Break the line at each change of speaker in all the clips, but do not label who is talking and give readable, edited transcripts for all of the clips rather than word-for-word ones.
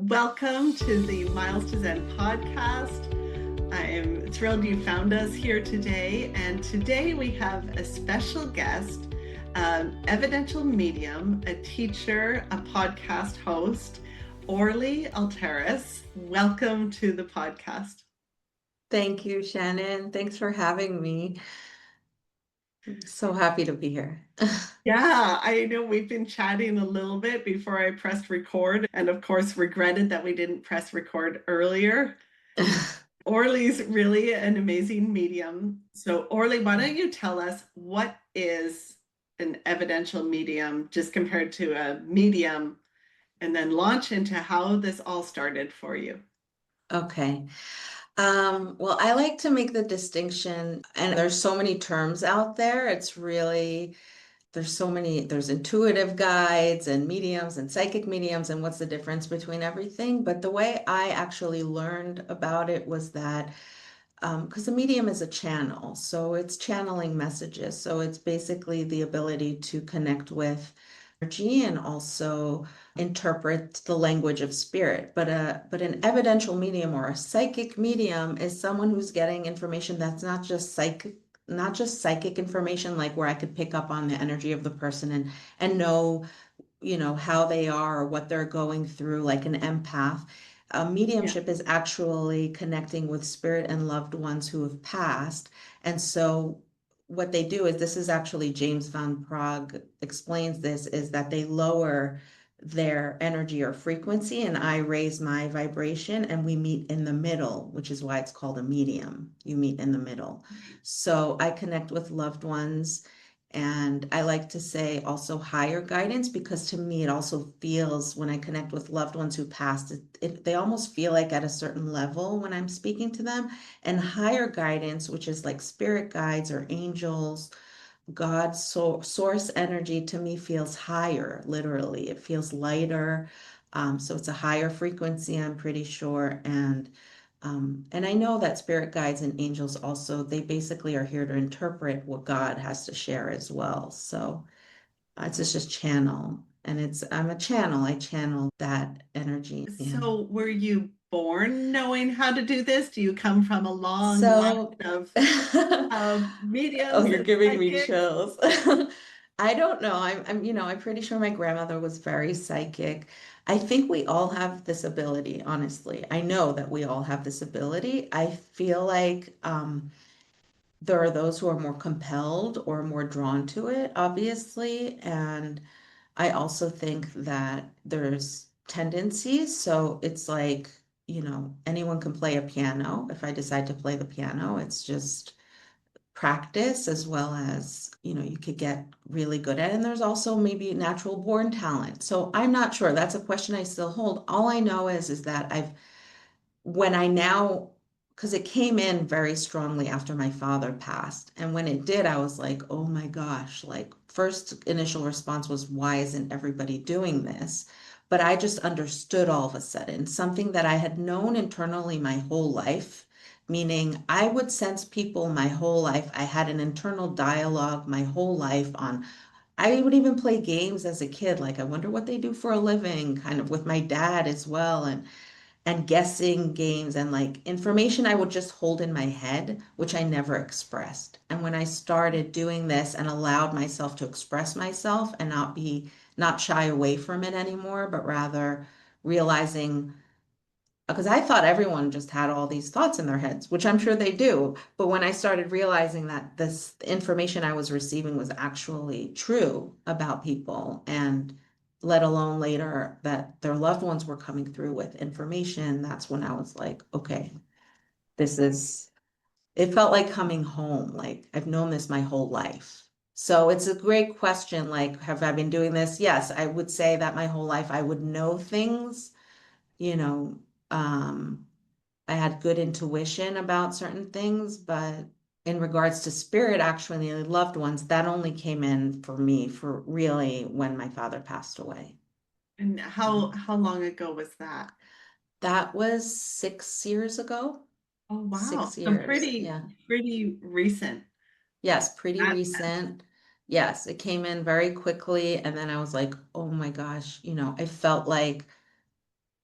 Welcome to the Miles to Zen podcast. I am thrilled you found us here today. And today we have a special guest, Evidential medium, a teacher, a podcast host, Orly Altaras. Welcome to the podcast.
Thank you, Shannon. Thanks for having me. I'm so happy to be here.
Yeah, I know we've been chatting a little bit before I pressed record, and of course, regretted that we didn't press record earlier. Orly's really an amazing medium. So, Orly, why don't you tell us what is an evidential medium just compared to a medium, and then launch into how this all started for you?
Okay. Well, I like to make the distinction, and there's so many terms out there. There's intuitive guides and mediums and psychic mediums, and what's the difference between everything. But the way I actually learned about it was that because the medium is a channel, so it's channeling messages. So it's basically the ability to connect with energy and also interpret the language of spirit. But an evidential medium or a psychic medium is someone who's getting information that's not just psychic information, like where I could pick up on the energy of the person and know, how they are or what they're going through, like an empath. Mediumship is actually connecting with spirit and loved ones who have passed. And so what they do is, this is actually James Van Praagh explains this, is that they lower their energy or frequency and I raise my vibration and we meet in the middle, which is why it's called a medium. You meet in the middle. So I connect with loved ones. And I like to say also higher guidance, because to me, it also feels, when I connect with loved ones who passed, they almost feel like at a certain level when I'm speaking to them. And higher guidance, which is like spirit guides or angels, God's source energy, to me feels higher, literally. It feels lighter. So it's a higher frequency, I'm pretty sure. And I know that spirit guides and angels also, they basically are here to interpret what God has to share as well. So it's just channel. And I'm a channel. I channel that energy. Yeah.
So, were you born knowing how to do this? Do you come from a long line
So,
of
oh,
mediums
you're
and
giving me
psychics?
chills. I don't know. I'm pretty sure my grandmother was very psychic. I think we all have this ability, honestly. I know that we all have this ability. I feel like there are those who are more compelled or more drawn to it, obviously. And I also think that there's tendencies. So it's like, anyone can play a piano. If I decide to play the piano, it's just practice, as well as, you could get really good at it. And there's also maybe natural born talent. So I'm not sure. That's a question I still hold. All I know is that when I now, because it came in very strongly after my father passed. And when it did, I was like, oh my gosh, like, first initial response was, why isn't everybody doing this? But I just understood all of a sudden something that I had known internally my whole life, meaning I would sense people my whole life. I had an internal dialogue my whole life on, I would even play games as a kid, like, I wonder what they do for a living, kind of with my dad as well. And guessing games and like information I would just hold in my head, which I never expressed. And when I started doing this and allowed myself to express myself and not shy away from it anymore, but rather realizing, because I thought everyone just had all these thoughts in their heads, which I'm sure they do. But when I started realizing that this information I was receiving was actually true about people, and let alone later that their loved ones were coming through with information, that's when I was like, okay, this is, it felt like coming home. Like, I've known this my whole life. So it's a great question. Like, have I been doing this? Yes, I would say that my whole life I would know things, you know, um, I had good intuition about certain things, but in regards to spirit, actually, loved ones, that only came in for me for really when my father passed away.
And how long ago was that?
That was 6 years ago.
Oh, wow.
Six
So
years.
pretty
Yeah.
pretty recent.
Yes, pretty
That
recent. Yes, it came in very quickly. And then I was like, oh my gosh, I felt like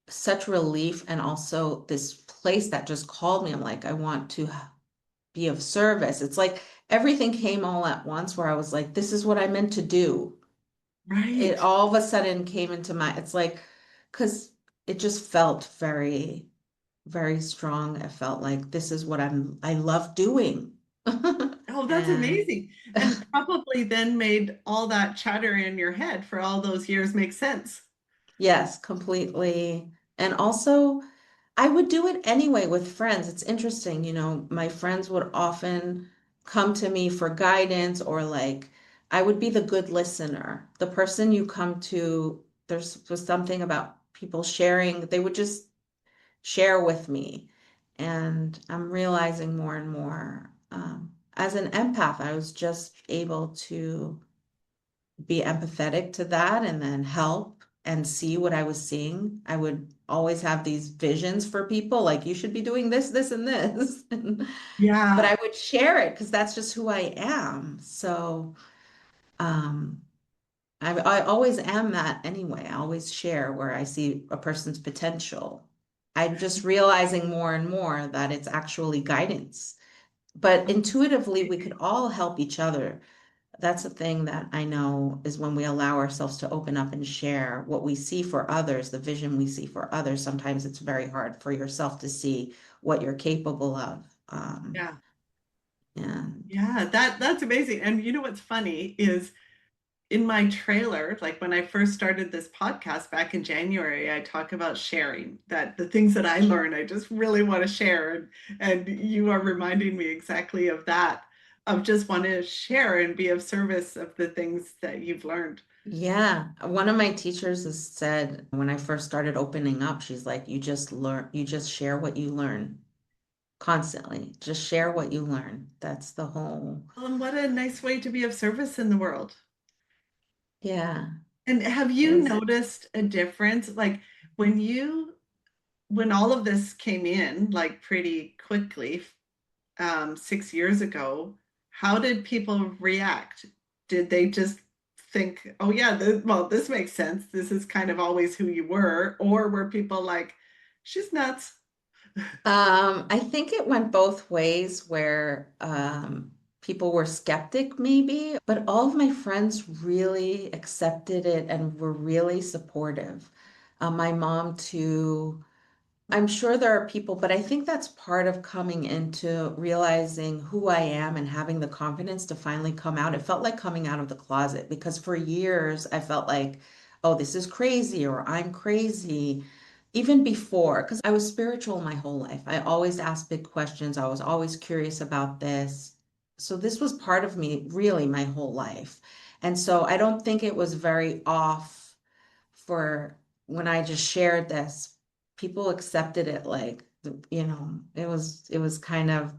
such relief and also this place that just called me. I'm like, I want to be of service. It's like everything came all at once where I was like, this is what I meant to do. It
Right.
all of a sudden came into my, it's like, because it just felt very, very strong. It felt like this is what I love doing.
Oh, that's
And
amazing. And probably then made all that chatter in your head for all those years make sense.
yes, completely. And also, I would do it anyway with friends. It's interesting, my friends would often come to me for guidance or like I would be the good listener. The person you come to, was something about people sharing, they would just share with me. And I'm realizing more and more, as an empath, I was just able to be empathetic to that and then help and see what I was seeing. I would always have these visions for people, like you should be doing this, this, and this. But
Yeah.
I would share it because that's just who I am. So um, I always am that anyway. I always share where I see a person's potential. I'm just realizing more and more that it's actually guidance. But intuitively, we could all help each other. That's the thing that I know is when we allow ourselves to open up and share what we see for others, the vision we see for others. Sometimes it's very hard for yourself to see what you're capable of.
Yeah.
And
Yeah, that's amazing. And you know what's funny is in my trailer, like when I first started this podcast back in January, I talk about sharing that the things that I learn, I just really want to share. And you are reminding me exactly of that, of just want to share and be of service of the things that you've learned.
yeah, one of my teachers has said when I first started opening up, she's like, you just share what you learn constantly. Just share what you learn. That's the whole,
And what a nice way to be of service in the world.
yeah,
And have you
is
noticed a difference? Like when when all of this came in, like pretty quickly, 6 years ago, how did people react? Did they just think, oh, yeah, well, this makes sense. This is kind of always who you were? Or were people like, she's nuts?
I think it went both ways where people were skeptic maybe, but all of my friends really accepted it and were really supportive. My mom too. I'm sure there are people, but I think that's part of coming into realizing who I am and having the confidence to finally come out. It felt like coming out of the closet because for years I felt like, oh, this is crazy or I'm crazy. Even before, because I was spiritual my whole life. I always asked big questions. I was always curious about this. So this was part of me really my whole life. And so I don't think it was very off for when I just shared this, people accepted it like, it was kind of,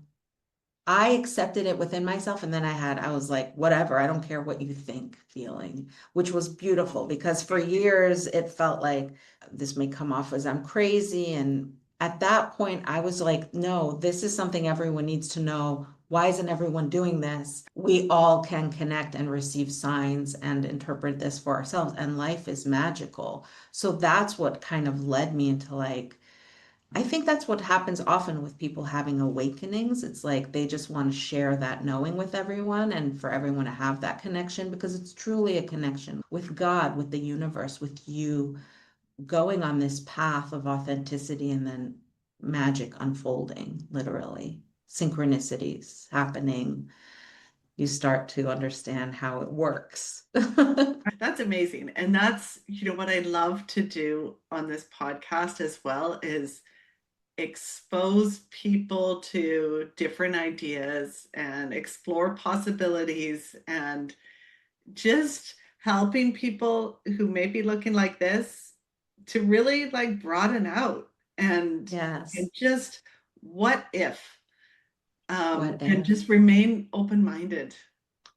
I accepted it within myself. And then I was like, whatever, I don't care what you think feeling, which was beautiful because for years it felt like this may come off as I'm crazy. And at that point, I was like, no, this is something everyone needs to know. Why isn't everyone doing this? We all can connect and receive signs and interpret this for ourselves. And life is magical. So that's what kind of led me into like, I think that's what happens often with people having awakenings. It's like they just want to share that knowing with everyone and for everyone to have that connection because it's truly a connection with God, with the universe, with you going on this path of authenticity and then magic unfolding, literally. Synchronicities happening. You start to understand how it works.
That's amazing. And that's, what I love to do on this podcast as well is expose people to different ideas and explore possibilities and just helping people who may be looking like this to really like broaden out and
Yes.
just what if
What
and
if?
just remain open-minded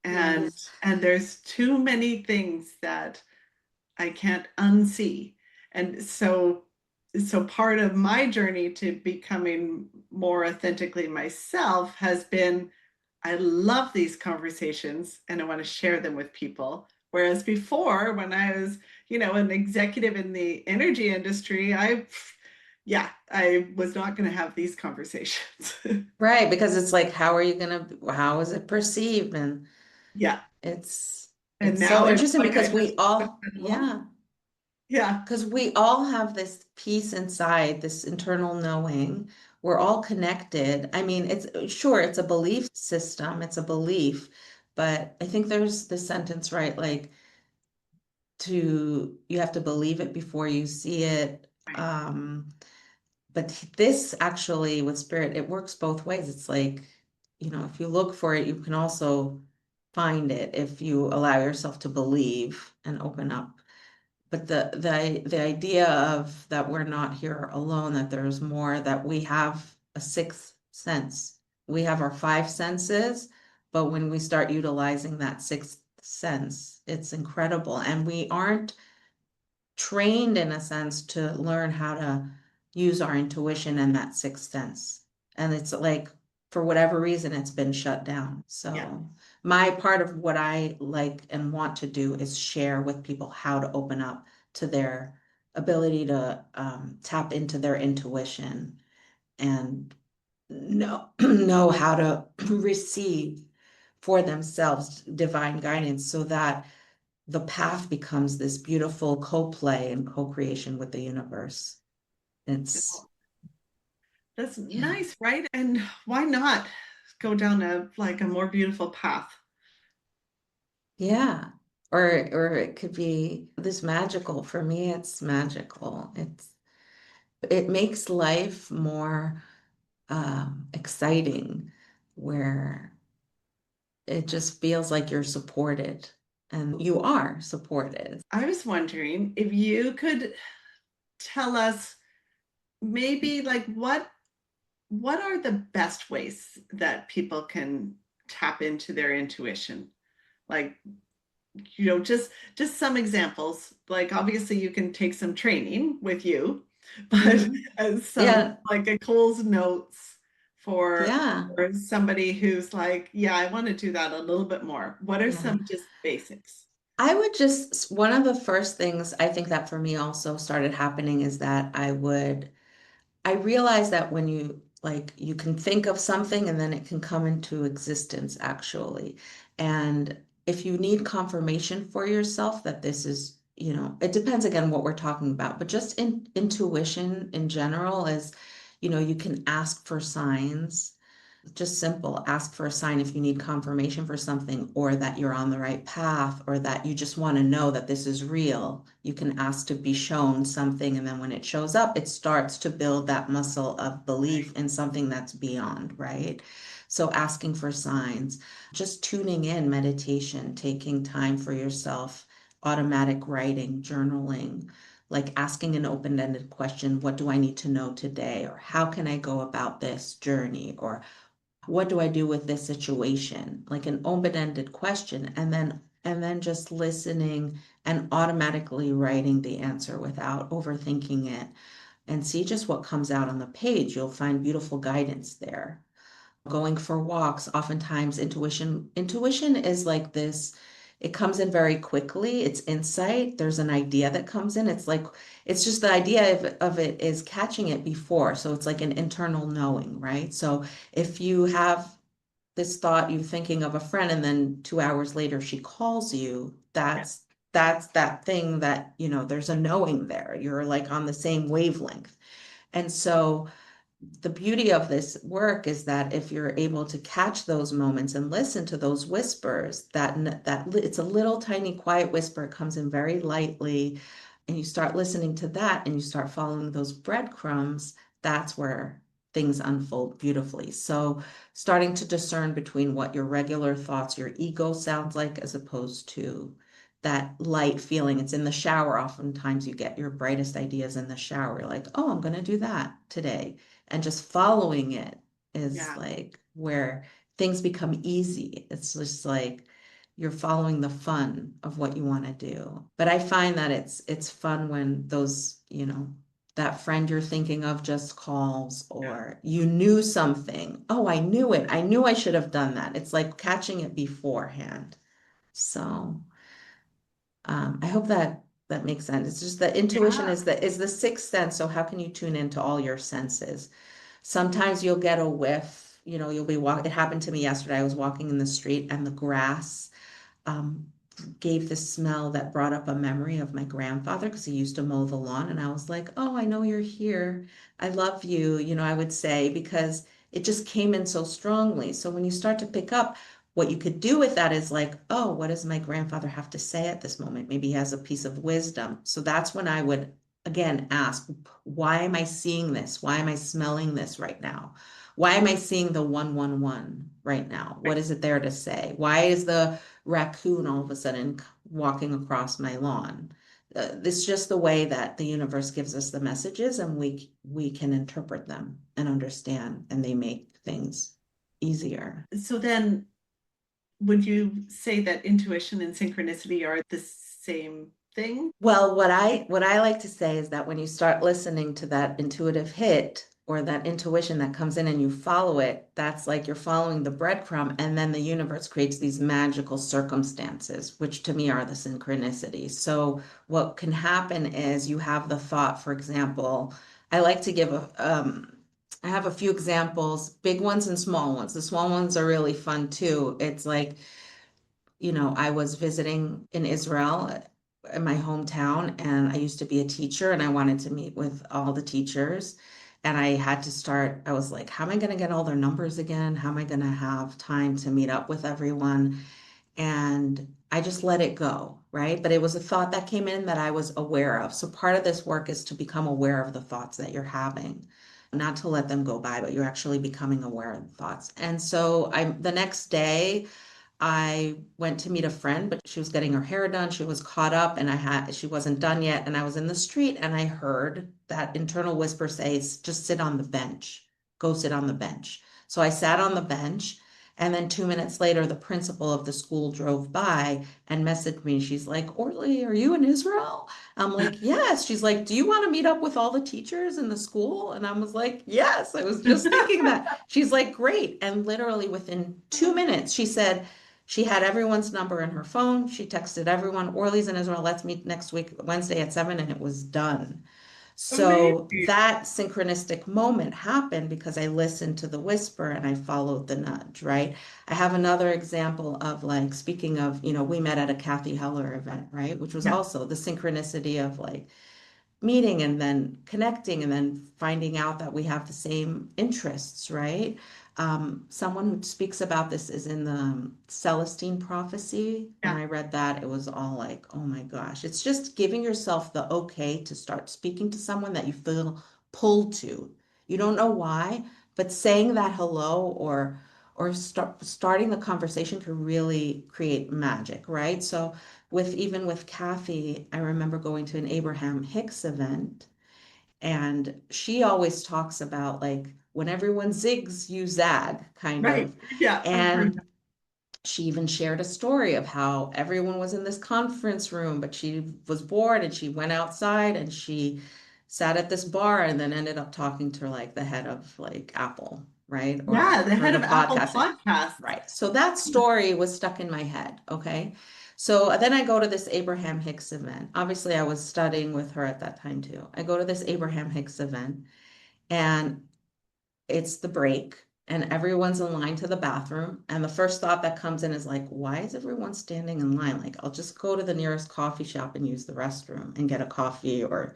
and
Yes.
and there's too many things that I can't unsee. And so part of my journey to becoming more authentically myself has been I love these conversations and I want to share them with people. Whereas before, when I was, an executive in the energy industry, yeah, I was not going to have these conversations.
Right, because it's like, how is it perceived? And
Yeah.
it's
And
it's so
now it's
interesting
like I
because
just,
yeah,
yeah,
because we all have this peace inside, this internal knowing. We're all connected. I mean, it's sure it's a belief system, it's a belief, but I think there's this sentence, right? Like you have to believe it before you see it.
right.
But this actually with spirit, it works both ways. It's like, if you look for it, you can also find it if you allow yourself to believe and open up. But the idea of that we're not here alone, that there's more, that we have a sixth sense. We have our five senses, but when we start utilizing that sixth sense, it's incredible. And we aren't trained in a sense to learn how to use our intuition and that sixth sense. And it's like, for whatever reason, it's been shut down.
Yeah.
So my part of what I like and want to do is share with people how to open up to their ability to tap into their intuition and know how to receive for themselves divine guidance so that the path becomes this beautiful co-play and co-creation with the universe. It's,
That's
yeah,
nice, right? And why not go down a more beautiful path?
yeah. Or it could be this magical. For me, it's magical. It makes life more exciting, where it just feels like you're supported and you are supported.
I was wondering if you could tell us maybe like what are the best ways that people can tap into their intuition? Like, just some examples. Like obviously you can take some training with you, but
Mhm.
as some
Yeah,
like a Cole's notes for
yeah,
for somebody who's like, yeah, I want to do that a little bit more. What are
yeah.
some just basics?
I would just, one of the first things I think that for me also started happening is that I realized that when you can think of something and then it can come into existence actually. And if you need confirmation for yourself that this is, it depends again what we're talking about, but just intuition in general is, you can ask for signs, just simple, ask for a sign if you need confirmation for something, or that you're on the right path, or that you just want to know that this is real. You can ask to be shown something, and then when it shows up, it starts to build that muscle of belief in something that's beyond, right? So asking for signs, just tuning in, meditation, taking time for yourself, automatic writing, journaling, like asking an open-ended question, what do I need to know today? Or how can I go about this journey? Or what do I do with this situation? Like an open-ended question, and then just listening and automatically writing the answer without overthinking it, and see just what comes out on the page. You'll find beautiful guidance there. Going for walks, oftentimes intuition is like this. It comes in very quickly. It's insight. There's an idea that comes in. It's just the idea of it is catching it before. So it's like an internal knowing, right? So if you have this thought, you're thinking of a friend, and then 2 hours later she calls you,
Yeah.
that's that thing that, there's a knowing there. You're like on the same wavelength. And so the beauty of this work is that if you're able to catch those moments and listen to those whispers, it's a little tiny quiet whisper, it comes in very lightly, and you start listening to that and you start following those breadcrumbs, that's where things unfold beautifully. So starting to discern between what your regular thoughts, your ego sounds like, as opposed to that light feeling. It's in the shower. Oftentimes you get your brightest ideas in the shower. You're like, oh, I'm going to do that today, and just following it is
Yeah.
like where things become easy. It's just like you're following the fun of what you want to do. But I find that it's fun when those, that friend you're thinking of just calls,
Yeah.
or you knew something. Oh, I knew it. I knew I should have done that. It's like catching it beforehand. So I hope that That makes sense. It's just that intuition
Yeah.
is the sixth sense. So how can you tune into all your senses? Sometimes you'll get a whiff, you'll be walking. It happened to me yesterday. I was walking in the street and the grass um, gave this smell that brought up a memory of my grandfather because he used to mow the lawn. And I was like, oh, I know you're here. I love you, I would say, because it just came in so strongly. So when you start to pick up, what you could do with that is like, oh, what does my grandfather have to say at this moment? Maybe he has a piece of wisdom. So that's when I would again ask, why am I seeing this? Why am I smelling this right now? Why am I seeing the 111 right now? What is it there to say? Why is the raccoon all of a sudden walking across my lawn? It's just the way that the universe gives us the messages, and we can interpret them and understand, and they make things easier.
So then, would you say that intuition and synchronicity are the same thing?
Well, what I like to say is that when you start listening to that intuitive hit or that intuition that comes in and you follow it, that's like you're following the breadcrumb, and then the universe creates these magical circumstances, which to me are the synchronicities. So what can happen is you have the thought, for example, I like to give I have a few examples, big ones and small ones. The small ones are really fun too. It's like I was visiting in Israel in my hometown, and I used to be a teacher, and I wanted to meet with all the teachers. And I had to start, I was like, how am I going to get all their numbers again? How am I going to have time to meet up with everyone? And I just let it go, right? But it was a thought that came in that I was aware of. So part of this work is to become aware of the thoughts that you're having, not to let them go by, but you're actually becoming aware of the thoughts. And so the next day, I went to meet a friend, but she was getting her hair done. She was caught up, and she wasn't done yet. And I was in the street, and I heard that internal whisper say, just sit on the bench, go sit on the bench. So I sat on the bench. And then 2 minutes later, the principal of the school drove by and messaged me. She's like, Orly, are you in Israel? I'm like, yes. She's like, do you want to meet up with all the teachers in the school? And I was like, yes, I was just thinking that. She's like, great. And literally within 2 minutes, she said, she had everyone's number in her phone. She texted everyone, Orly's in Israel. Let's meet next week, Wednesday at 7. And it was done. So
Amazing.
that synchronistic moment happened because I listened to the whisper and I followed the nudge, right? I have another example of, like, speaking of, we met at a Kathy Heller event, right? Which was
Yeah.
also the synchronicity of, like, meeting and then connecting and then finding out that we have the same interests, right? Someone who speaks about this is in the Celestine Prophecy. When
Yeah.
I read that, it was all like, oh my gosh. It's just giving yourself the okay to start speaking to someone that you feel pulled to. You don't know why, but saying that hello or starting the conversation can really create magic, right? So even with Kathy, I remember going to an Abraham Hicks event, and she always talks about, like, when everyone zigs, you zag, kind
Right.
of.
Yeah. I've heard
And she even shared a story of how everyone was in this conference room, but she was bored and she went outside and she sat at this bar and then ended up talking to, like, the head of, like, Apple, right?
Yeah,
Or
the
for
head
the
of Apple
podcasting.
Podcasts.
Right. So that story was stuck in my head. Okay. So then I go to this Abraham Hicks event. Obviously, I was studying with her at that time too. I go to this Abraham Hicks event, and it's the break, and everyone's in line to the bathroom. And the first thought that comes in is like, why is everyone standing in line? Like, I'll just go to the nearest coffee shop and use the restroom and get a coffee. Or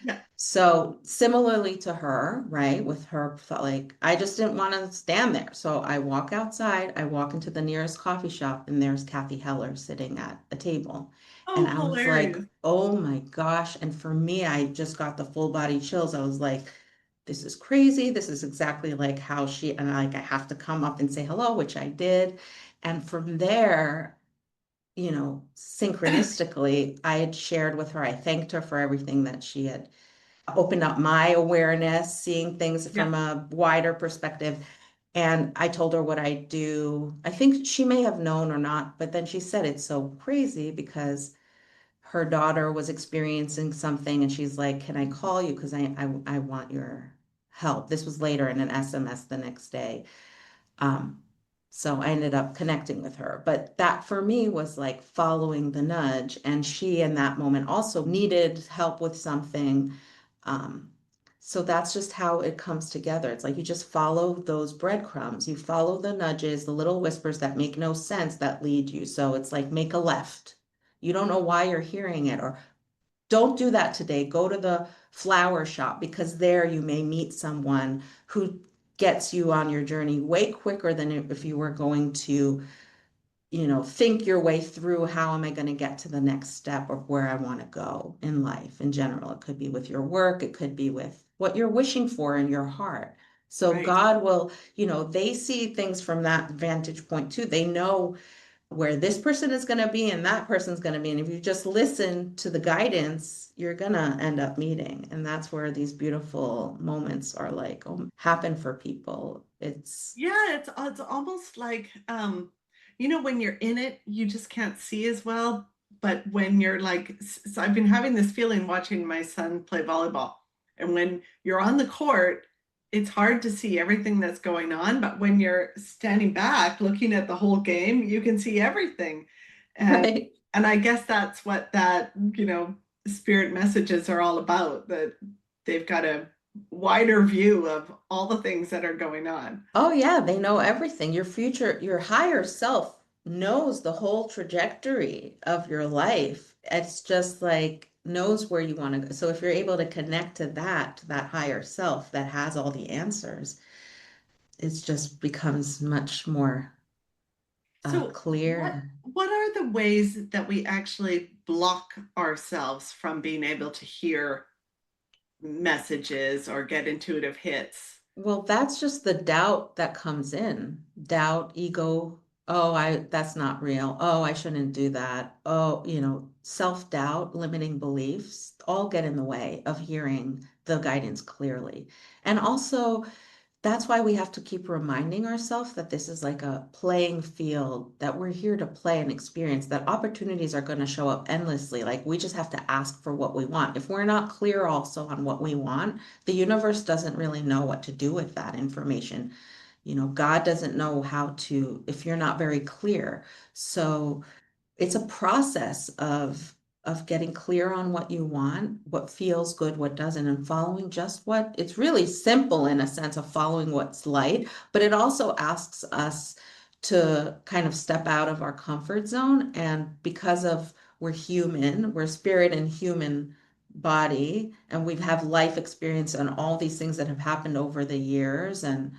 Yeah.
so similarly to her, right? With her, like, I just didn't want to stand there. So I walk outside, I walk into the nearest coffee shop, and there's Kathy Heller sitting at a table. And
Oh,
I was like,
hilarious.
oh my gosh. And for me, I just got the full body chills. I was like, this is crazy. This is exactly like how and like, I have to come up and say hello, which I did. And from there, synchronistically, I had shared with her, I thanked her for everything that she had opened up my awareness, seeing things
Yeah.
from a wider perspective. And I told her what I do. I think she may have known or not, but then she said it's so crazy because her daughter was experiencing something and she's like, can I call you? Because I want your help. This was later in an SMS the next day. Um, So I ended up connecting with her. But that for me was like following the nudge. And she, in that moment, also needed help with something. Um, so that's just how it comes together. It's like you just follow those breadcrumbs, you follow the nudges, the little whispers that make no sense that lead you. So it's like make a left. You don't know why you're hearing it, or don't do that today. Go to the flower shop because there you may meet someone who gets you on your journey way quicker than if you were going to, think your way through how am I going to get to the next step or where I want to go in life in general. It could be with your work, it could be with what you're wishing for in your heart. So
Right.
God will, they see things from that vantage point too. They know where this person is going to be and that person's going to be. And if you just listen to the guidance, you're going to end up meeting. And that's where these beautiful moments are like happen for people.
Yeah, it's almost like when you're in it, you just can't see as well. But when you're like, so I've been having this feeling watching my son play volleyball. And when you're on the court, it's hard to see everything that's going on. But when you're standing back looking at the whole game, you can see everything. And
right.
and I guess that's what that, spirit messages are all about, that they've got a wider view of all the things that are going on.
Oh, yeah, they know everything. Your future, your higher self knows the whole trajectory of your life. It's just like knows where you want to go. So if you're able to connect to that higher self that has all the answers, it just becomes much more
So what
clear.
what are the ways that we actually block ourselves from being able to hear messages or get intuitive hits?
Well, that's just the doubt that comes in. Doubt, ego. Oh, that's not real. Oh, I shouldn't do that. Oh, self-doubt, limiting beliefs all get in the way of hearing the guidance clearly. And also, that's why we have to keep reminding ourselves that this is like a playing field, that we're here to play and experience, that opportunities are going to show up endlessly. Like we just have to ask for what we want. If we're not clear also on what we want, the universe doesn't really know what to do with that information. God doesn't know how to, if you're not very clear. So, it's a process of getting clear on what you want, what feels good, what doesn't, and following just what it's really simple in a sense of following what's light, but it also asks us to kind of step out of our comfort zone. And because of we're human, we're spirit and human body, and we've have life experience and all these things that have happened over the years and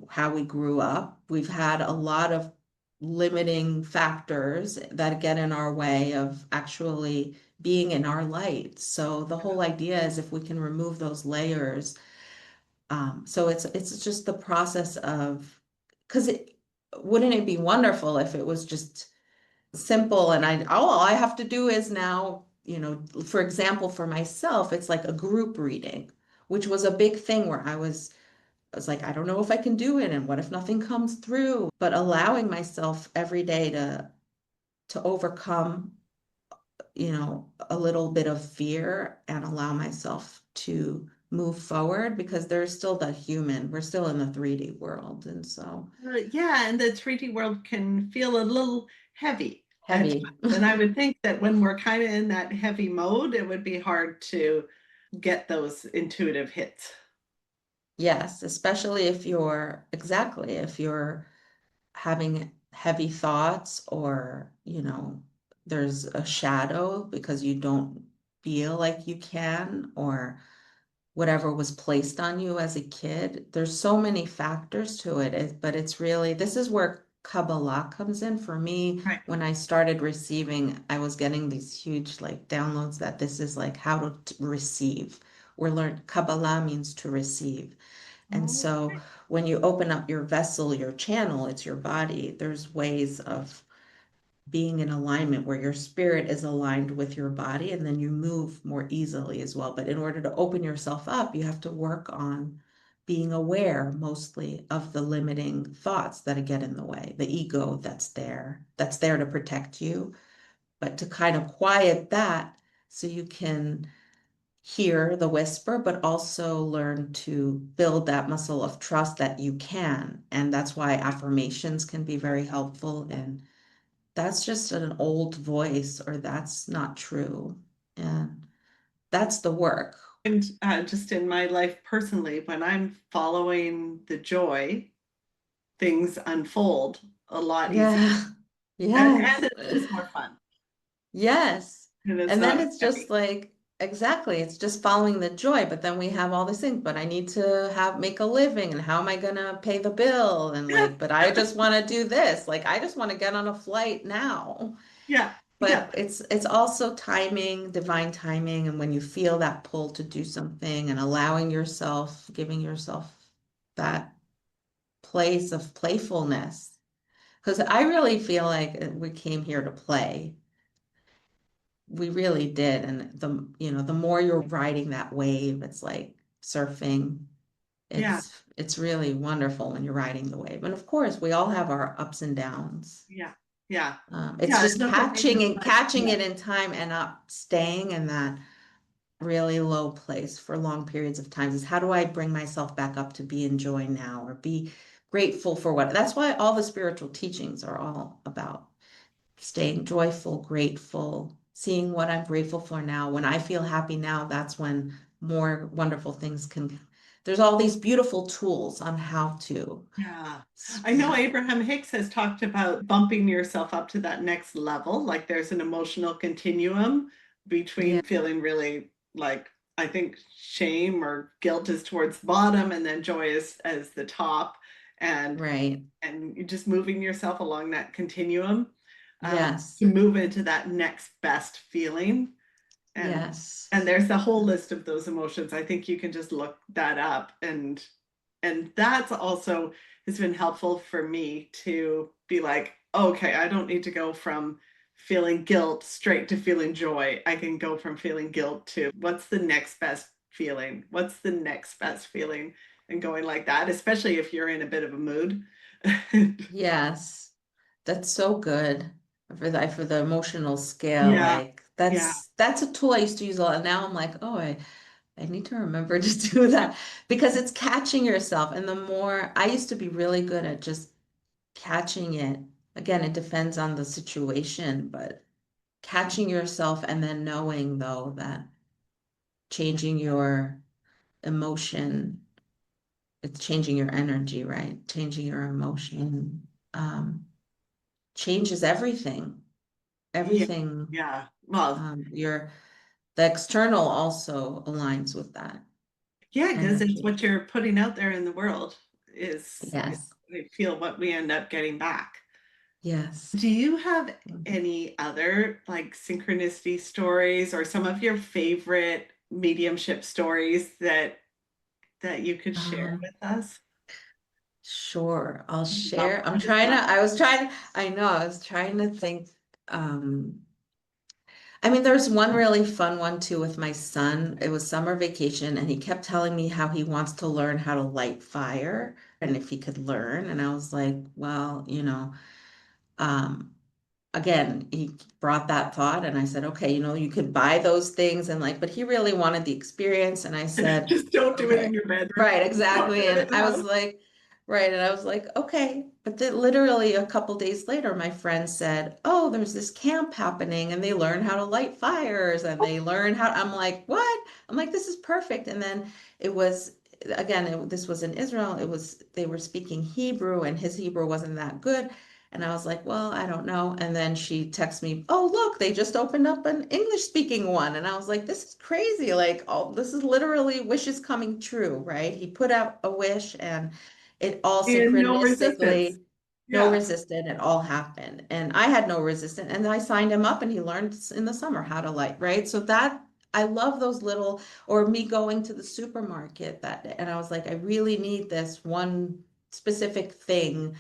how we grew up, we've had a lot of limiting factors that get in our way of actually being in our light. So the whole idea is if we can remove those layers. So it's just the process of because wouldn't it be wonderful if it was just simple and all I have to do is now, for example, for myself, it's like a group reading, which was a big thing where I was like, I don't know if I can do it, and what if nothing comes through? But allowing myself every day to overcome, a little bit of fear and allow myself to move forward because there's still the human. We're still in the 3D world, and so
Yeah, and the 3D world can feel a little heavy at times.
heavy.
And I would think that when we're kind of in that heavy mode, it would be hard to get those intuitive hits.
Yes, especially if you're having heavy thoughts or, there's a shadow because you don't feel like you can or whatever was placed on you as a kid. There's so many factors to it, but it's really, this is where Kabbalah comes in for me.
Right.
When I started receiving, I was getting these huge like downloads that this is like how to receive. We're learned Kabbalah means to receive. And
Oh,
so when you open up your vessel, your channel, it's your body. There's ways of being in alignment where your spirit is aligned with your body and then you move more easily as well. But in order to open yourself up, you have to work on being aware mostly of the limiting thoughts that get in the way, the ego that's there to protect you, but to kind of quiet that so you can hear the whisper, but also learn to build that muscle of trust that you can. And that's why affirmations can be very helpful. And that's just an old voice, or that's not true. And that's the work.
And just in my life personally, when I'm following the joy, things unfold a lot easier.
Yeah.
And
Yes.
it's just more fun.
Yes.
And it's
And
not
then
as
it's just
heavy.
like, exactly, it's just following the joy, but then we have all these things, but I need to have make a living and how am I gonna pay the bill? And like, but I just want to do this. Like I just want to get on a flight now.
Yeah. Yeah.
But it's also timing, divine timing, and when you feel that pull to do something and allowing yourself, giving yourself that place of playfulness. Because I really feel like we came here to play. We really did. And the more you're riding that wave, it's like surfing.
Yeah.
It's really wonderful when you're riding the wave. And of course, we all have our ups and downs.
Yeah. Yeah.
It's
Yeah.
just
No, that makes it like,
catching
yeah.
it in time and not staying in that really low place for long periods of times. Is how do I bring myself back up to be in joy now or be grateful for what? That's why all the spiritual teachings are all about staying joyful, grateful, seeing what I'm grateful for now. When I feel happy now, that's when more wonderful things can. There's all these beautiful tools on how to
Yeah. I know
spread.
Abraham Hicks has talked about bumping yourself up to that next level. Like there's an emotional continuum between
Yeah,
feeling really like, I think shame or guilt is towards the bottom and then joy is as the top. And
right.
you're just moving yourself along that continuum to
Yes.
move into that next best feeling. And
Yes.
there's a whole list of those emotions. I think you can just look that up, and that's also has been helpful for me to be like, okay, I don't need to go from feeling guilt straight to feeling joy. I can go from feeling guilt to what's the next best feeling? What's the next best feeling? And going like that, especially if you're in a bit of a mood.
Yes. That's so good for the emotional scale.
Yeah,
Like
yeah.
that's a tool I used to use a lot. Now I'm like, oh, I need to remember to do that because it's catching yourself. And the more I used to be really good at just catching it. Again, it depends on the situation, but catching yourself and then knowing though that changing your emotion, it's changing your energy, right? Changing your emotion, changes everything.
Yeah,
Everything,
yeah. Well,
your the external also aligns with that
yeah, because it's
energy.
what you're putting out there in the world is
Yes.
I feel what we end up getting back.
Yes.
Do you have any other like synchronicity stories or some of your favorite mediumship stories that you could share
Um,
with us?
sure. I'll
Love
share. I'm
that as
trying to,
well.
I was trying, I know, I was trying to think. Um, I mean, there's one really fun one too with my son. It was summer vacation, and he kept telling me how he wants to learn how to light fire and if he could learn. And I was like, well, um, again, he brought that thought, and I said, okay, you could buy those things and like, but he really wanted the experience. And I said,
Just don't do it in
okay,
your bedroom.
right,
Don't do
exactly.
it
And
in the
I was
house.
like, right. And I was like, okay. But then literally a couple days later, my friend said, oh, there's this camp happening and they learn how to light fires and they learn how, I'm like, what? I'm like, this is perfect. And then it was, again, this was in Israel. They were speaking Hebrew and his Hebrew wasn't that good. And I was like, well, I don't know. And then she texted me, oh, look, they just opened up an English speaking one. And I was like, this is crazy. Like, oh, this is literally wishes coming true, right? He put out a wish and it all
And no resistance.
synchronistically, no
Yeah.
resistant, it all happened. And I had no resistance. And I signed him up and he learned in the summer how to light, right? So that I love those little, or me going to the supermarket that day. And I was like, I really need this one specific thing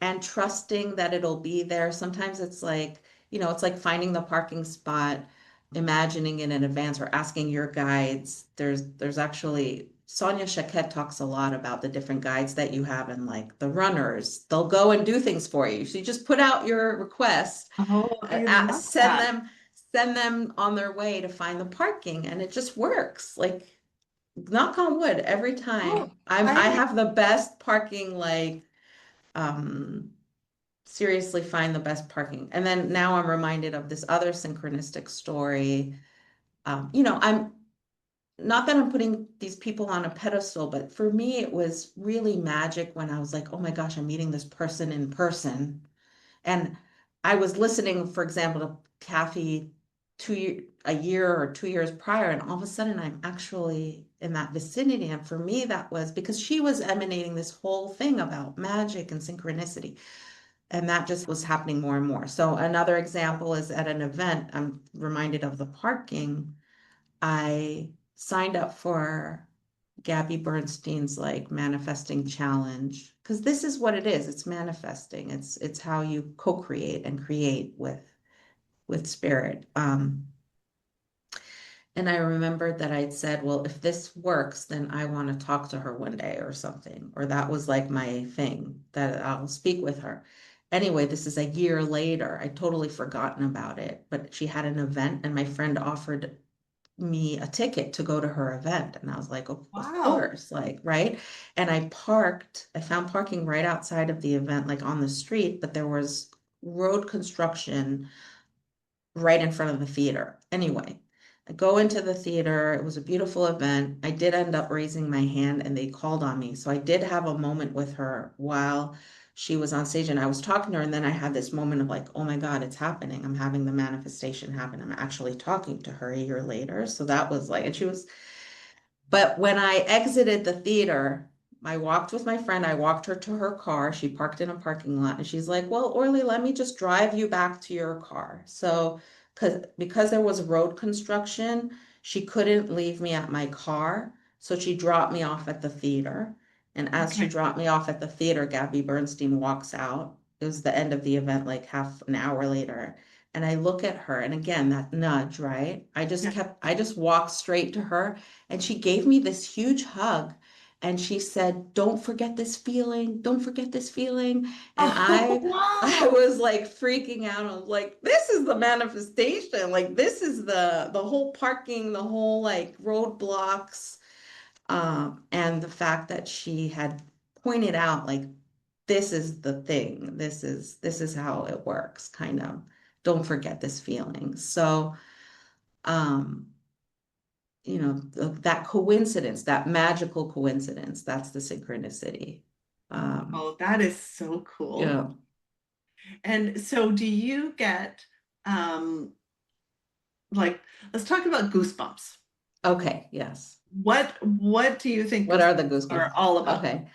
and trusting that it'll be there. Sometimes it's like finding the parking spot, imagining it in advance or asking your guides. There's actually Sonia Chaquette talks a lot about the different guides that you have and like the runners. They'll go and do things for you. So you just put out your request,
Oh, I love
send
that.
them send them on their way to find the parking, and it just works. Like, knock on wood, every
Oh,
time.
I
I have the best parking, like, um, seriously find the best parking. And then now I'm reminded of this other synchronistic story. I'm not that I'm putting these people on a pedestal, but for me, it was really magic when I was like, oh my gosh, I'm meeting this person in person. And I was listening, for example, to Kathy a year or 2 years prior, and all of a sudden I'm actually in that vicinity. And for me, that was because she was emanating this whole thing about magic and synchronicity. And that just was happening more and more. So another example is at an event, I'm reminded of the parking. I signed up for Gabby Bernstein's like manifesting challenge because this is what it is. It's manifesting. It's how you co-create and create with spirit. And I remembered that I'd said, well, if this works, then I want to talk to her one day or something. Or that was like my thing that I'll speak with her. Anyway, this is a year later. I'd totally forgotten about it, but she had an event and my friend offered me a ticket to go to her event. And I was like, of
wow.
course, like, right. And I found parking right outside of the event, like on the street, but there was road construction right in front of the theater. Anyway, I go into the theater. It was a beautiful event. I did end up raising my hand and they called on me. So I did have a moment with her while she was on stage and I was talking to her. And then I had this moment of like, oh my God, it's happening. I'm having the manifestation happen. I'm actually talking to her a year later. So that was like, and she was, but when I exited the theater, I walked with my friend. I walked her to her car. She parked in a parking lot and she's like, well, Orly, let me just drive you back to your car. So, because there was road construction, she couldn't leave me at my car. So she dropped me off at the theater. And as she
Okay.
dropped me off at the theater, Gabby Bernstein walks out. It was the end of the event, like half an hour later. And I look at her, and again, that nudge, right?
Yeah.
I just walked straight to her and she gave me this huge hug and she said, don't forget this feeling. Don't forget this feeling. And
Oh,
I
wow.
was like freaking out. I was like, this is the manifestation. Like this is the whole parking, the whole like roadblocks. And the fact that she had pointed out like this is the thing. This is how it works, kind of. Don't forget this feeling. So um that coincidence, that magical coincidence, that's the synchronicity. Um,
Oh, that is so cool.
yeah.
And so do you get um like let's talk about goosebumps.
Okay, yes.
What do you think
What
goosebumps
are the
are
goosebumps?
all about?
Okay.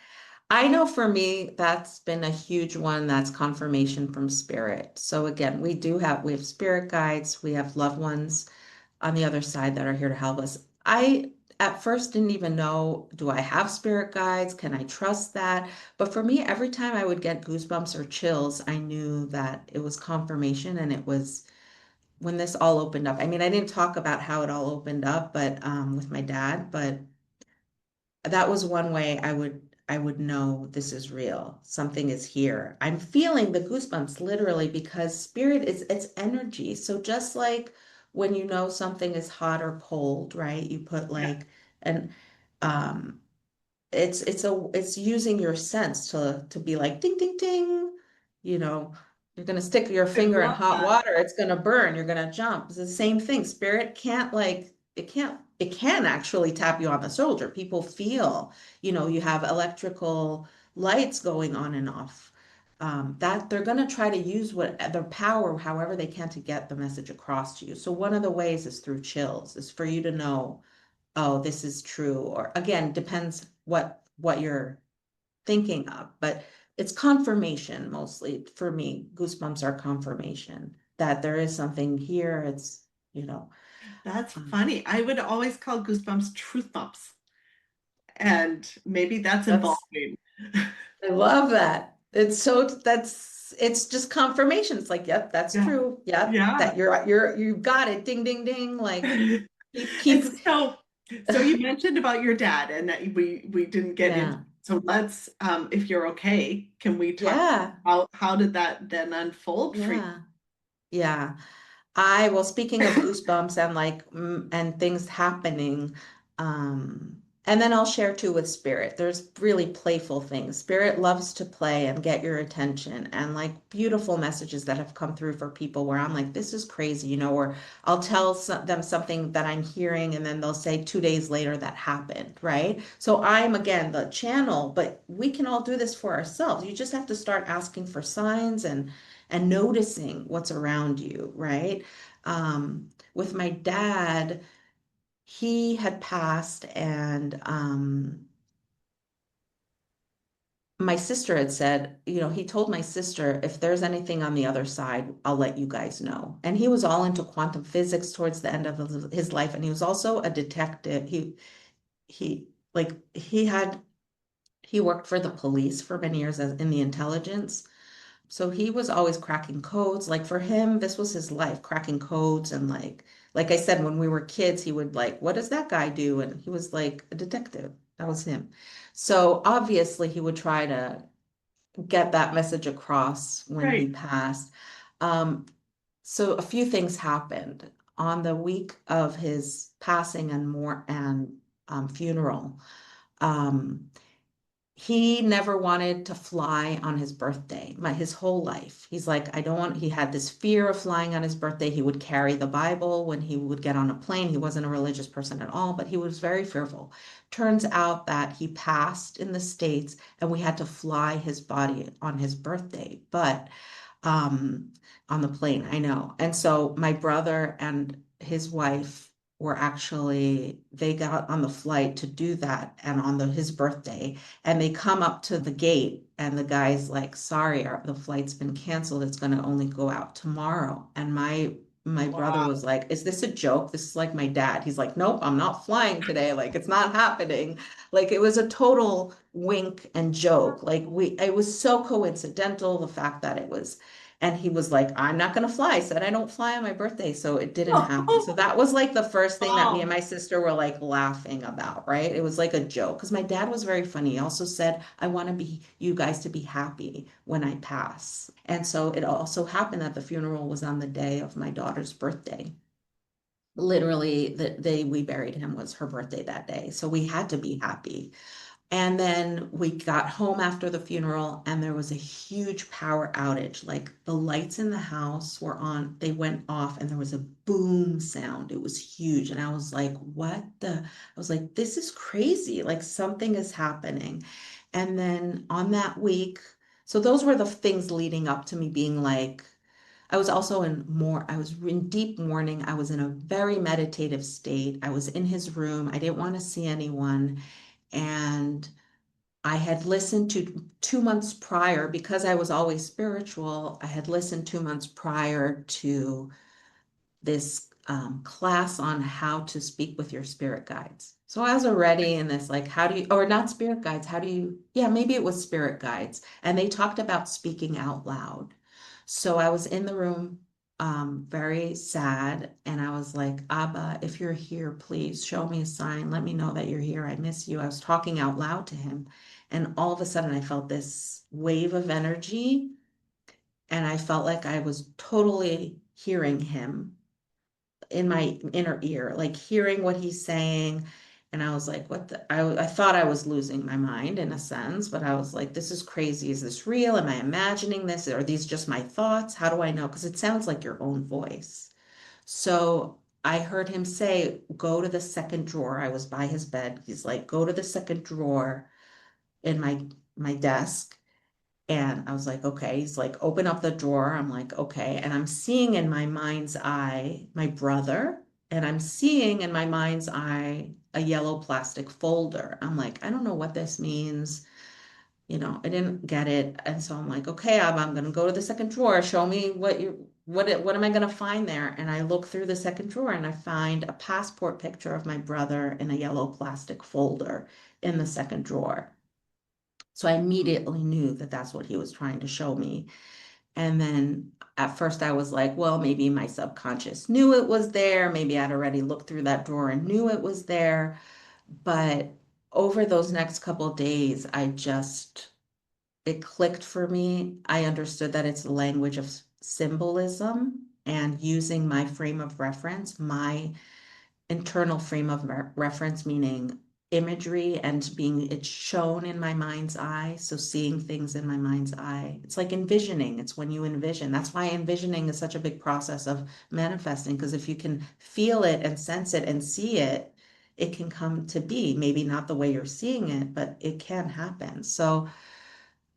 I know for me, that's been a huge one. That's confirmation from spirit. So again, we have spirit guides, we have loved ones on the other side that are here to help us. I at first didn't even know, do I have spirit guides? Can I trust that? But for me, every time I would get goosebumps or chills, I knew that it was confirmation and it was when this all opened up. I mean, I didn't talk about how it all opened up, but with my dad, but that was one way I would know this is real. Something is here. I'm feeling the goosebumps literally because spirit is it's energy. So just like when you know something is hot or cold, right? You put
Yeah,
like an um it's using your sense to be like ding ding ding, you know, you're gonna stick your
I
finger in
love
hot
that.
water, it's gonna burn, you're gonna jump. It's the same thing. Spirit can't like it can actually tap you on the shoulder. People feel, you have electrical lights going on and off. That they're gonna try to use what their power, however they can to get the message across to you. So one of the ways is through chills, is for you to know oh, this is true, or again, depends what you're thinking of, but it's confirmation mostly for me. Goosebumps are confirmation that there is something here. It's, you know,
That's
um,
funny. I would always call goosebumps truth bumps. And maybe that's
that's
involving.
I love that. It's just confirmation. It's like, yep, that's
Yeah.
true. Yep,
Yeah.
that you've got it. Ding, ding, ding. Like keep
And so you mentioned about your dad and that we didn't get into
yeah,
so let's if you're okay, can we talk
yeah,
about how did that then unfold for you?
yeah, yeah. well, speaking of goosebumps and and things happening, and then I'll share too with Spirit. There's really playful things. Spirit loves to play and get your attention, and like beautiful messages that have come through for people where I'm like, this is crazy, or I'll tell them something that I'm hearing, and then they'll say 2 days later that happened, right? So I'm again the channel, but we can all do this for ourselves. You just have to start asking for signs and noticing what's around you, right? With my dad, he had passed, and my sister had said, he told my sister, if there's anything on the other side, I'll let you guys know. And he was all into quantum physics towards the end of his life, and he was also a detective. He like he worked for the police for many years as in the intelligence. So he was always cracking codes. Like for him, this was his life, cracking codes. And like I said, when we were kids, he would like, what does that guy do? And he was like a detective. That was him. So obviously he would try to get that message across when he
Right.
passed. Um, so a few things happened on the week of his passing and more and funeral. Um, he never wanted to fly on his birthday, his whole life. He's like, I don't want, he had this fear of flying on his birthday. He would carry the Bible when he would get on a plane. He wasn't a religious person at all, but he was very fearful. Turns out that he passed in the States and we had to fly his body on his birthday, but um, on the plane, I know. And so my brother and his wife were actually, they got on the flight to do that and on his birthday, and they come up to the gate and the guy's like, sorry, the flight's been canceled. It's going to only go out tomorrow. And my brother
Wow.
was like, is this a joke? This is like my dad. He's like, nope, I'm not flying today. Like it's not happening. Like it was a total wink and joke. Like it was so coincidental, the fact that it was, and he was like, I'm not going to fly. I said, I don't fly on my birthday. So it didn't happen. So that was like the first thing that me and
Wow.
my sister were like laughing about, right? It was like a joke because my dad was very funny. He also said, I want to be you guys to be happy when I pass. And so it also happened that the funeral was on the day of my daughter's birthday. Literally, the day we buried him was her birthday that day. So we had to be happy. And then we got home after the funeral, and there was a huge power outage. Like the lights in the house were on, they went off, and there was a boom sound. It was huge. And I was like, what the? I was like, this is crazy. Like something is happening. And then on that week, so those were the things leading up to me being like, I was also I was in deep mourning. I was in a very meditative state. I was in his room. I didn't want to see anyone. And I had listened to 2 months prior, because I was always spiritual, I had listened 2 months prior to this class on how to speak with your spirit guides. So I was already in this, like, how do you, or not spirit guides, how do you, yeah, maybe it was spirit guides. And they talked about speaking out loud. So I was in the room, very sad. And I was like, Abba, if you're here, please show me a sign. Let me know that you're here. I miss you. I was talking out loud to him. And all of a sudden, I felt this wave of energy. And I felt like I was totally hearing him in my inner ear, like hearing what he's saying. And I was like, what the? I thought I was losing my mind in a sense, but I was like, this is crazy. Is this real? Am I imagining this? Are these just my thoughts? How do I know? Because it sounds like your own voice. So I heard him say, go to the second drawer. I was by his bed. He's like, go to the second drawer in my desk. And I was like, okay. He's like, open up the drawer. I'm like, okay. And I'm seeing in my mind's eye my brother, and I'm seeing in my mind's eye a yellow plastic folder. I'm like, I don't know what this means. I didn't get it. And so I'm like, okay, I'm gonna go to the second drawer. Show me what am I gonna find there? And I look through the second drawer and I find a passport picture of my brother in a yellow plastic folder in the second drawer. So I immediately knew that that's what he was trying to show me. And then at first I was like, well, maybe my subconscious knew it was there. Maybe I'd already looked through that drawer and knew it was there. But over those next couple of days, it clicked for me. I understood that it's a language of symbolism and using my frame of reference, my internal frame of reference, meaning imagery and being it's shown in my mind's eye. So seeing things in my mind's eye. It's like envisioning. It's when you envision. That's why envisioning is such a big process of manifesting, because if you can feel it and sense it and see it, it can come to be. Maybe not the way you're seeing it, but it can happen. So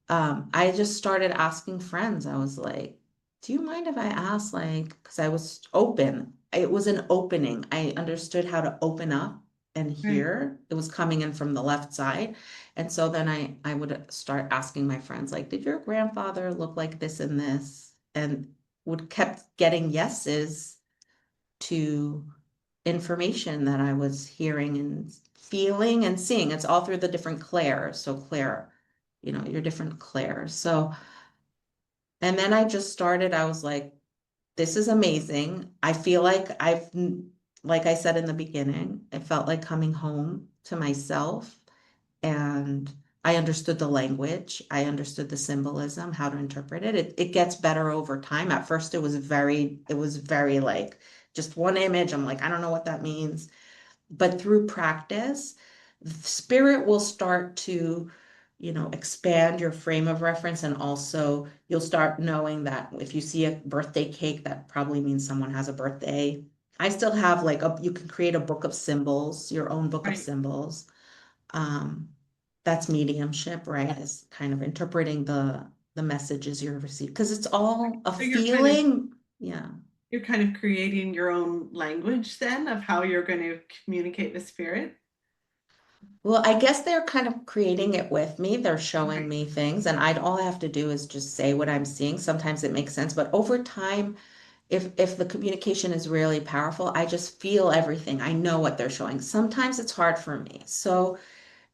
I just started asking friends. I was like, do you mind if I ask, like, because I was open. It was an opening. I understood how to open up and
Right.
hear. It was coming in from the left side. And so then I would start asking my friends, like, did your grandfather look like this and this? And would kept getting yeses to information that I was hearing and feeling and seeing. It's all through the different clairs. So Claire, your different clairs. So, and then I just started, I was like, this is amazing. I feel like like I said in the beginning, it felt like coming home to myself, and I understood the language. I understood the symbolism, how to interpret it. It gets better over time. At first, it was very like just one image. I'm like, I don't know what that means. But through practice, spirit will start to, expand your frame of reference. And also you'll start knowing that if you see a birthday cake, that probably means someone has a birthday. I still have like you can create a book of symbols, your own book of
Right.
symbols. Um, that's mediumship, right? Is kind of interpreting the messages you're receiving, because it's all a
So you're kind of
feeling. Yeah.
you're kind of creating your own language then of how you're going to communicate with spirit.
Well, I guess they're kind of creating it with me. They're showing
Right.
me things, and all I have to do is just say what I'm seeing. Sometimes it makes sense, but over time, if the communication is really powerful, I just feel everything. I know what they're showing. Sometimes it's hard for me. So,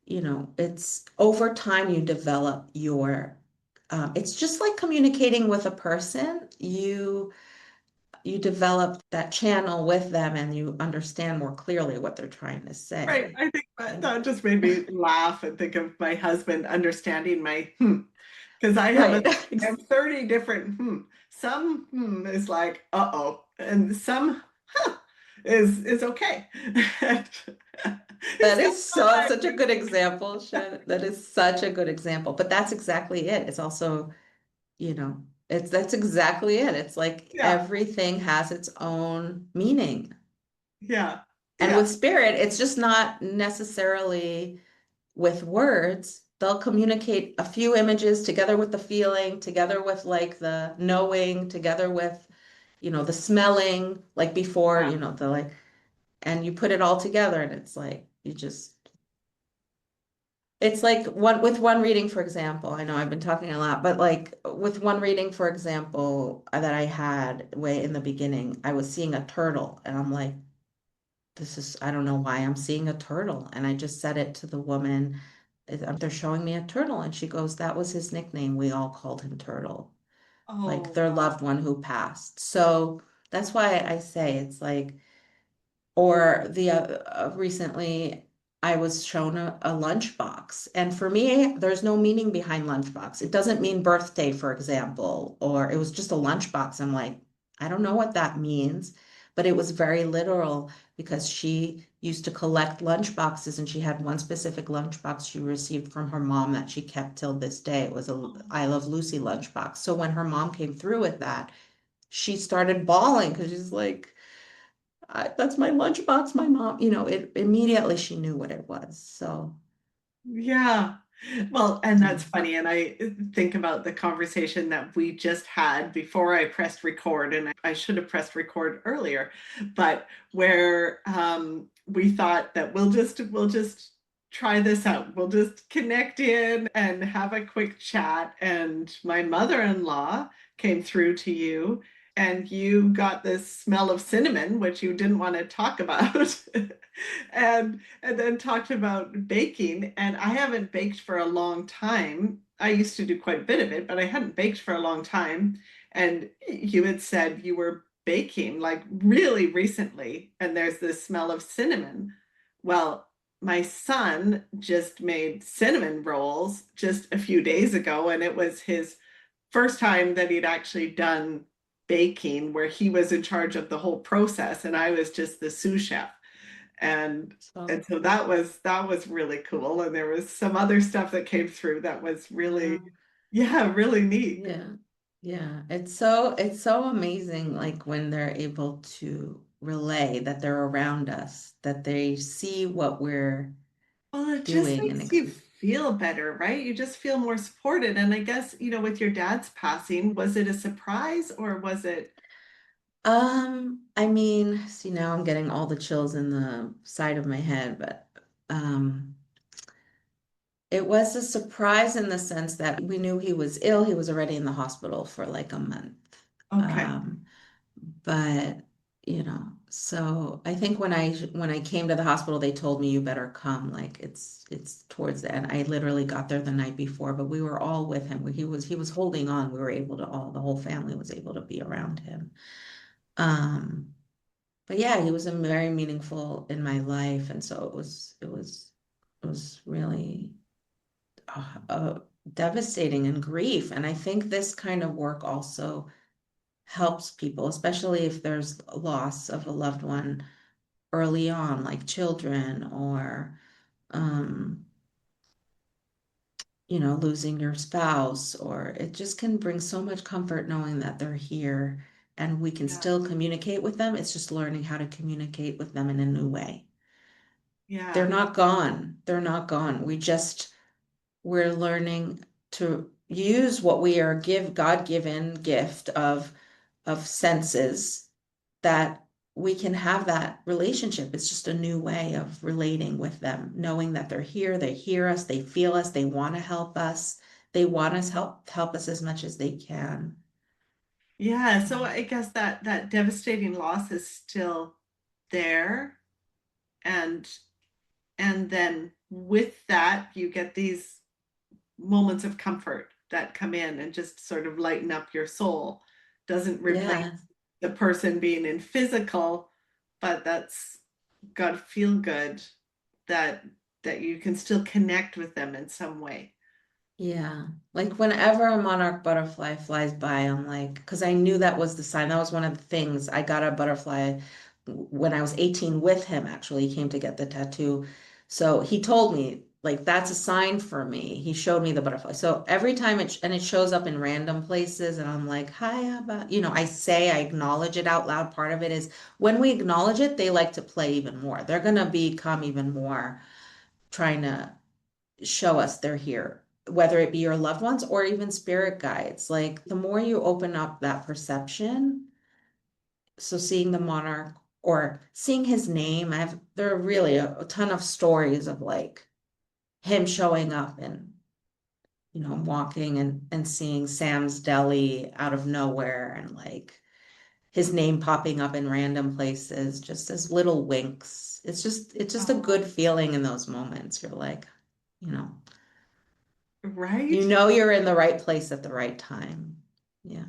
it's over time you develop it's just like communicating with a person. You develop that channel with them and you understand more clearly what they're trying to
Right.
say.
I think that,
And
that just made me laugh and think of my husband understanding my because
right.
I have 30 different Some is like uh-oh, and some is okay. He's
That
got
is
one
so such a
language.
good example, Shannon. That is such a good example. But that's exactly it. It's also, that's exactly it. It's like
Yeah,
everything has its own meaning.
yeah,
And with
yeah.
spirit, it's just not necessarily with words. They'll communicate a few images together with the feeling, together with like the knowing, together with, the smelling, like before,
Yeah.
the like, and you put it all together and it's like it's like one reading, for example. I know I've been talking a lot, but like with one reading, for example, that I had way in the beginning, I was seeing a turtle and I'm like, I don't know why I'm seeing a turtle. And I just said it to the woman. They're showing me a turtle. And she goes, that was his nickname. We all called him Turtle, like
Oh
their
wow.
loved one who passed. So that's why I say it's like, or the recently, I was shown a lunchbox, and for me, there's no meaning behind lunchbox. It doesn't mean birthday, for example, or it was just a lunchbox. I'm like, I don't know what that means, but it was very literal because she used to collect lunchboxes, and she had one specific lunchbox she received from her mom that she kept till this day. It was a I Love Lucy lunchbox. So when her mom came through with that, she started bawling because she's like, that's my lunchbox, my mom, it immediately she knew what it was. So,
Yeah. Well, and
yeah.
that's funny. And I think about the conversation that we just had before I pressed record, and I should have pressed record earlier, but where we thought that we'll just try this out. We'll just connect in and have a quick chat. And my mother-in-law came through to you, and you got this smell of cinnamon, which you didn't want to talk about. And then talked about baking. And I haven't baked for a long time. I used to do quite a bit of it, but I hadn't baked for a long time. And you had said you were baking like really recently, and there's this smell of cinnamon. Well, my son just made cinnamon rolls just a few days ago, and it was his first time that he'd actually done baking where he was in charge of the whole process and I was just the sous chef. And
So,
so that was really cool. And there was some other stuff that came through that was
yeah.
really, yeah, really neat.
Yeah. Yeah. It's so amazing like when they're able to relay that they're around us, that they see what we're
Well, it just
doing and
makes you feel better, right? You just feel more supported. And I guess, with your dad's passing, was it a surprise or was it
I mean, see now I'm getting all the chills in the side of my head, but it was a surprise in the sense that we knew he was ill. He was already in the hospital for like a month.
okay?
Um, but so I think when I came to the hospital, they told me you better come. Like it's towards the end. I literally got there the night before, but we were all with him. He was holding on. We were able to all the whole family was able to be around him. Um, but yeah, he was a very meaningful in my life, and so it was really uh, devastating and grief. And I think this kind of work also helps people, especially if there's loss of a loved one early on, like children or, um, losing your spouse, or it just can bring so much comfort knowing that they're here and we can
Yeah.
still communicate with them. It's just learning how to communicate with them in a new way. They're
Yeah.
not gone. They're not gone. We're learning to use what we are God-given gift of senses that we can have that relationship. It's just a new way of relating with them, knowing that they're here, they hear us, they feel us, they want to help us, they want us help us as much as they can.
Yeah. So I guess that devastating loss is still there. And then with that, you get these moments of comfort that come in and just sort of lighten up your soul. Doesn't replace
Yeah,
the person being in physical, but that's got to feel good that you can still connect with them in some way.
yeah. Like whenever a monarch butterfly flies by, I'm like, because I knew that was the sign. That was one of the things. I got a butterfly when I was 18 with him, actually. He came to get the tattoo. So he told me, like, that's a sign for me. He showed me the butterfly. So every time it shows up in random places, and I'm like, hi, about, I acknowledge it out loud. Part of it is when we acknowledge it, they like to play even more. They're gonna become even more trying to show us they're here, whether it be your loved ones or even spirit guides. Like the more you open up that perception, so seeing the monarch or seeing his name, there are really a ton of stories of like him showing up and walking and seeing Sam's Deli out of nowhere and like his name popping up in random places, just as little winks. It's just a
Oh,
good feeling in those moments. You're like, you know,
right?
you're in the right place at the right time. Yeah.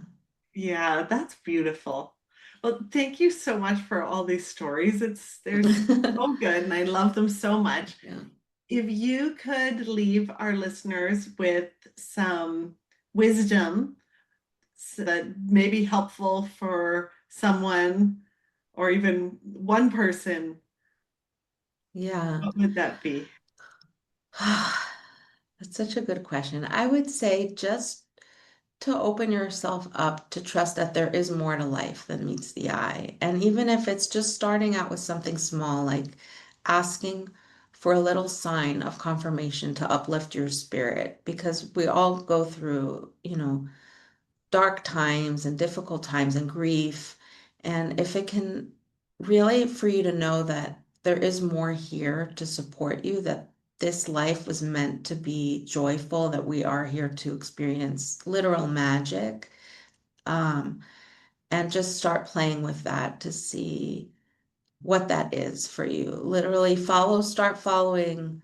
Yeah, that's beautiful. Well, thank you so much for all these stories. They're so good and I love them so much.
Yeah.
If you could leave our listeners with some wisdom that may be helpful for someone or even one person,
Yeah.
what would that be?
That's such a good question. I would say just to open yourself up to trust that there is more to life than meets the eye. And even if it's just starting out with something small, like asking for a little sign of confirmation to uplift your spirit, because we all go through, dark times and difficult times and grief. And if it can really for you to know that there is more here to support you, that this life was meant to be joyful, that we are here to experience literal magic, um, and just start playing with that to see what that is for you. Literally start following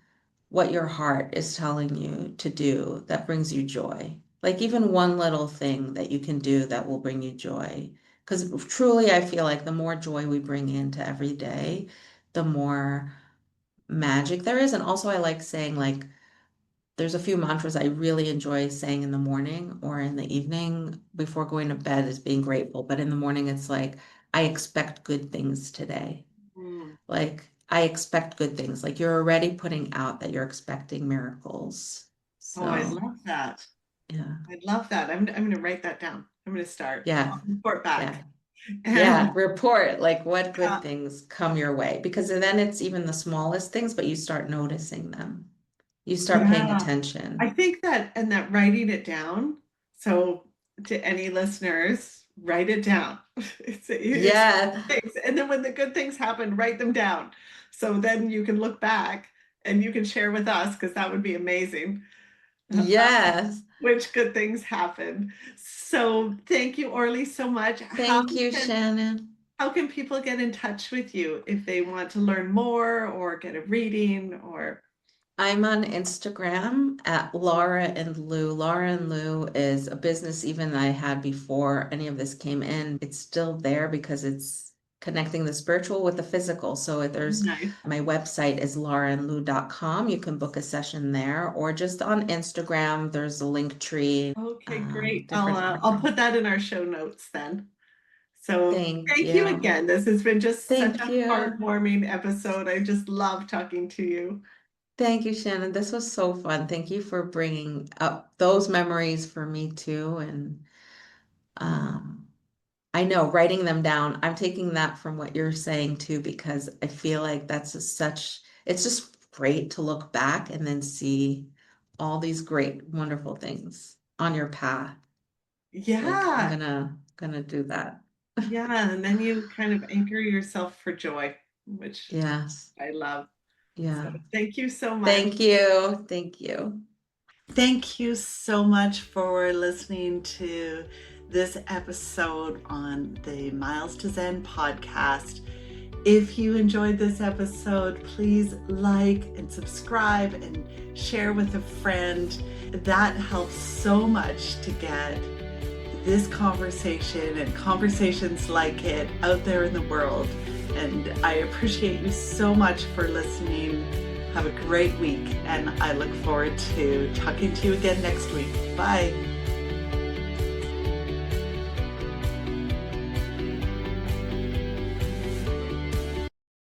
what your heart is telling you to do that brings you joy. Like even one little thing that you can do that will bring you joy. Because truly, I feel like the more joy we bring into every day, the more magic there is. And also, I like saying, like, there's a few mantras I really enjoy saying in the morning or in the evening before going to bed is being grateful. But in the morning, it's like, I expect good things today.
Mm.
Like, I expect good things. Like, you're already putting out that you're expecting miracles.
Oh, I
So,
love that.
yeah,
I love that. I'm going to write that down. I'm going to start.
yeah,
I'll report back.
yeah,
And
yeah. Report like what
uh,
good things come your way because then it's even the smallest things, but you start noticing them. You start paying
yeah, I
attention.
think that, and that writing it down. So to any listeners, write it down. It's
Yeah.
things. And then when the good things happen, write them down. So then you can look back and you can share with us because that would be amazing.
Yes.
Which good things happen. So thank you, Orly, so much.
Thank you, Shannon.
How can people get in touch with you if they want to learn more or get a reading or
I'm on Instagram at Laura and Lou. Laura and Lou is a business even I had before any of this came in. It's still there because it's connecting the spiritual with the physical. So there's
nice?
my website is lauraandlou.com. You can book a session there or just on Instagram. There's a link tree,
Okay, great.
different
I'll
accounts.
put that in our show notes then. So
Thank
thank you
you.
again. This has been just such
Thank
a
you.
heartwarming episode. I just love talking to you.
Thank you, Shannon. This was so fun. Thank you for bringing up those memories for me too. And um, I know writing them down, I'm taking that from what you're saying too, because I feel like it's just great to look back and then see all these great, wonderful things on your path. Like I'm
Yeah,
gonna do that.
yeah. And then you kind of anchor yourself for joy, which
Yes.
I love. So
Yeah.
thank you so much.
Thank you. Thank you.
Thank you so much for listening to this episode on the Miles to Zen podcast. If you enjoyed this episode, please like and subscribe and share with a friend. That helps so much to get this conversation and conversations like it out there in the world. And I appreciate you so much for listening. Have a great week, and I look forward to talking to you again next week. Bye.